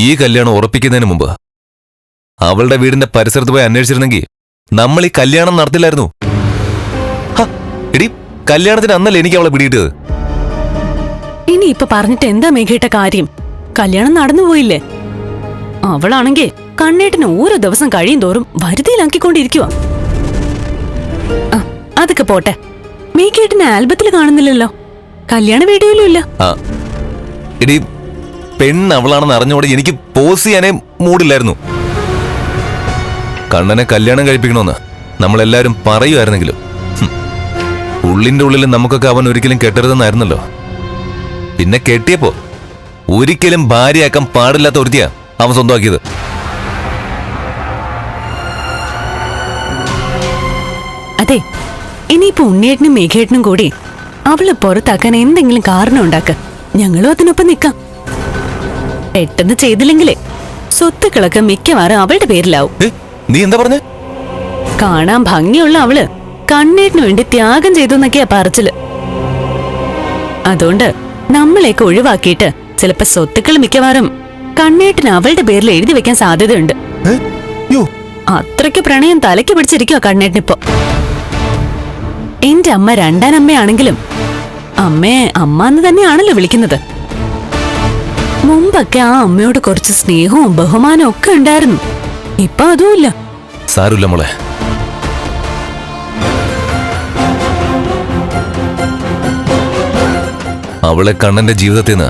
ഈ കല്യാണം ഉറപ്പിക്കുന്നതിന് മുമ്പ് അവളുടെ വീടിന്റെ പരിസരത്ത് പോയി അന്വേഷിച്ചിരുന്നെങ്കിൽ നമ്മൾ ഈ കല്യാണം നടത്തില്ലായിരുന്നു. എടി, കല്യാണത്തിന് അന്നല്ലേ എനിക്ക് അവളെ പിടിയിട്ടത്. ഇനി ഇപ്പൊ പറഞ്ഞിട്ട് എന്താ മേഘേട്ട കാര്യം? കല്യാണം നടന്നുപോയില്ലേ? അവളാണെങ്കിൽ കണ്ണേട്ടിന് ഓരോ ദിവസം കഴിയും തോറും വരുതിയിലാക്കിക്കൊണ്ടിരിക്കുക. അതൊക്കെ പോട്ടെ, മേഘേട്ടിന് ആൽബത്തിൽ കാണുന്നില്ലല്ലോ, കല്യാണ വീഡിയോയിലും ഇല്ല. എടി, പെണ്ണ് അവളാണെന്ന് അറിഞ്ഞോടെ എനിക്ക് പോസ് ചെയ്യാനേ മൂടില്ലായിരുന്നു. കണ്ണനെ കല്യാണം കഴിപ്പിക്കണമെന്ന് നമ്മളെല്ലാരും പറയുമായിരുന്നെങ്കിലും ഉള്ളിന്റെ ഉള്ളിൽ നമുക്കൊക്കെ അവൻ ഒരിക്കലും കെട്ടരുതെന്നായിരുന്നല്ലോ. പിന്നെ കെട്ടിയപ്പോ ഒരിക്കലും ഭാര്യയാക്കാൻ പാടില്ലാത്ത ഒരുത്തിയാ അവൻ സ്വന്തമാക്കിയത്. അതെ, ഇനിയിപ്പോ ഉണ്ണിയേട്ടനും മേഘേട്ടനും കൂടി അവളെ പുറത്താക്കാൻ എന്തെങ്കിലും കാരണം ഉണ്ടാക്ക, ഞങ്ങളും അതിനൊപ്പം നിക്കാം. പെട്ടെന്ന് ചെയ്തില്ലെങ്കിലേ സ്വത്തുക്കളൊക്കെ മിക്കവാറും അവളുടെ പേരിലാവും. നീ എന്താ പറഞ്ഞേ? കാണാൻ ഭംഗിയുള്ള അവള് കണ്ണേട്ടിനു വേണ്ടി ത്യാഗം ചെയ്തു എന്നൊക്കെയാ പറച്ചില്. അതുകൊണ്ട് നമ്മളെയൊക്കെ ഒഴിവാക്കിയിട്ട് ചിലപ്പോ സ്വത്തുക്കൾ മിക്കവാറും കണ്ണേട്ടിന് അവളുടെ പേരിൽ എഴുതി വെക്കാൻ സാധ്യതയുണ്ട്. അത്രയ്ക്ക് പ്രണയം തലയ്ക്ക് പിടിച്ചിരിക്കുക കണ്ണേട്ടിനിപ്പോ. എന്റെ അമ്മ രണ്ടാനമ്മയാണെങ്കിലും അമ്മയെ അമ്മ എന്ന് തന്നെയാണല്ലോ വിളിക്കുന്നത്. മുമ്പൊക്കെ ആ അമ്മയോട് കുറച്ച് സ്നേഹവും ബഹുമാനവും ഒക്കെ ഉണ്ടായിരുന്നു. ഇപ്പൊ അതുമില്ല. സാരമില്ല മോളെ, അവളെ കണ്ണന്റെ ജീവിതത്തിൽ നിന്ന്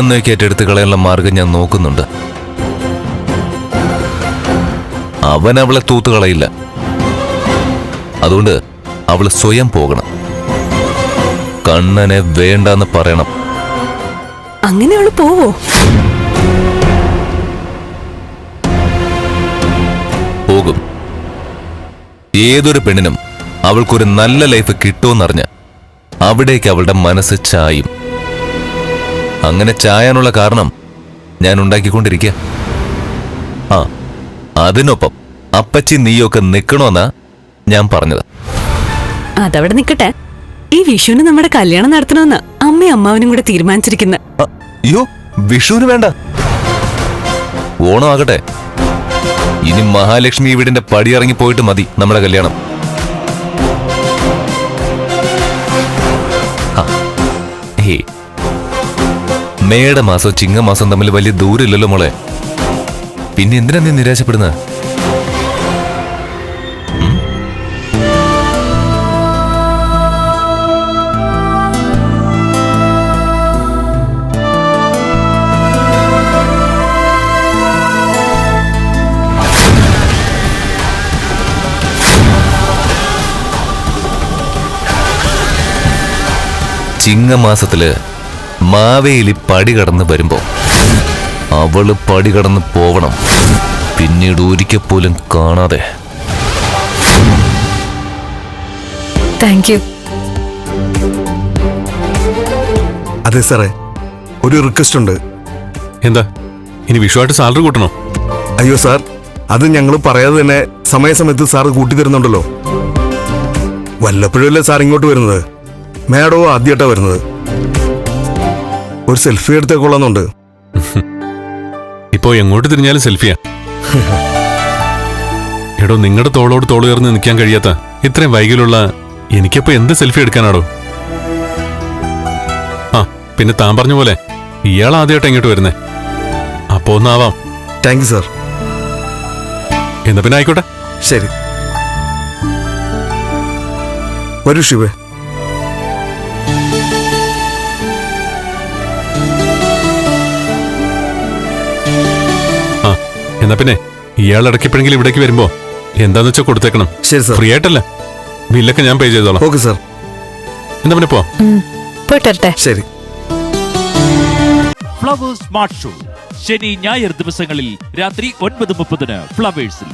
എന്നേക്ക് ഏറ്റെടുത്ത് കളയാനുള്ള മാർഗം ഞാൻ നോക്കുന്നുണ്ട്. അവൻ അവളെ തൂത്തു കളയില്ല. അതുകൊണ്ട് അവള് സ്വയം പോകണം. കണ്ണനെ വേണ്ടെന്ന് പറയണം. അങ്ങനെ അവള് പോവോ? പോകും. ഏതൊരു പെണ്ണിനും അവൾക്കൊരു നല്ല ലൈഫ് കിട്ടുമെന്നറിഞ്ഞ അവിടേക്ക് അവളുടെ മനസ്സ് ചായും. അങ്ങനെ ചായാനുള്ള കാരണം ഞാൻ ഉണ്ടാക്കിക്കൊണ്ടിരിക്കുക. അതിനൊപ്പം അപ്പച്ചി നീയൊക്കെ നിക്കണമെന്നാ ഞാൻ പറഞ്ഞത്. അതവിടെ നിക്കട്ടെ, ഈ വിഷുവിന് നമ്മുടെ കല്യാണം നടത്തണമെന്ന് അമ്മയും അമ്മാവനും കൂടെ തീരുമാനിച്ചിരിക്കുന്ന. അയ്യോ, വിഷുവിന് വേണ്ട, ഓണം ആകട്ടെ. ഇനി മഹാലക്ഷ്മി വീടിന്റെ പടിയിറങ്ങി പോയിട്ട് മതി നമ്മുടെ കല്യാണം. മേടമാസവും ചിങ്ങമാസം തമ്മിൽ വലിയ ദൂരമില്ലല്ലോ മോളെ. പിന്നെ എന്തിനാ നീ നിരാശപ്പെടുന്നത്? ചിങ്ങമാസത്തില് മാവേലി പടി കടന്ന് വരുമ്പോ അവള് പടി കടന്ന് പോവണം, പിന്നീട് ഒരിക്കൽ പോലും കാണാതെ. Thank you. അതെ സാറേ, ഒരു റിക്വസ്റ്റ് ഉണ്ട്. എന്താ? ഇനി വിഷുവായിട്ട് സാലറി കൂട്ടണോ? അയ്യോ സാർ, അത് ഞങ്ങൾ പറയാതെ തന്നെ സമയസമയത്ത് സാറ് കൂട്ടിത്തരുന്നുണ്ടല്ലോ. വല്ലപ്പോഴല്ലേ സാർ ഇങ്ങോട്ട് വരുന്നത്? മേഡവും ആദ്യമായിട്ടാ വരുന്നത്. ഒരു സെൽഫി എടുത്തേക്കൊള്ളുന്നുണ്ട്. ഇപ്പോ എങ്ങോട്ട് തിരിഞ്ഞാലും സെൽഫിയാ. എടോ, നിങ്ങളുടെ തോളോട് തോള് ചേർന്ന് നിൽക്കാൻ കഴിയാത്ത ഇത്രയും വൈകിലുള്ള എനിക്കപ്പോ എന്ത് സെൽഫി എടുക്കാനാടോ? പിന്നെ താൻ പറഞ്ഞ പോലെ ഇയാൾ ആദ്യമായിട്ട് എങ്ങോട്ട് വരുന്നേ. അപ്പോ ഒന്നാവാം. Thank you sir. എന്നാ പിന്നെ ആയിക്കോട്ടെ. ശരി, വരൂ ശിവേ. എന്നാ പിന്നെ ഇയാൾ ഇടയ്ക്കെപ്പോഴെങ്കിലും ഇവിടേക്ക് വരുമ്പോ എന്താന്ന് വെച്ചാൽ കൊടുത്തേക്കണം. ശരി സാർ. ഫ്രീ ആയിട്ടല്ല, ബില്ലൊക്കെ ഞാൻ പേ ചെയ്തോളാം. Okay sir. എന്നാ പിന്നെ പോട്ടെ. ശരി. ഫ്ലവേഴ്സ് സ്മാർട്ട് ഷോ ശനി ഞായർ ദിവസങ്ങളിൽ രാത്രി 9:30 ഫ്ലവേഴ്സിൽ.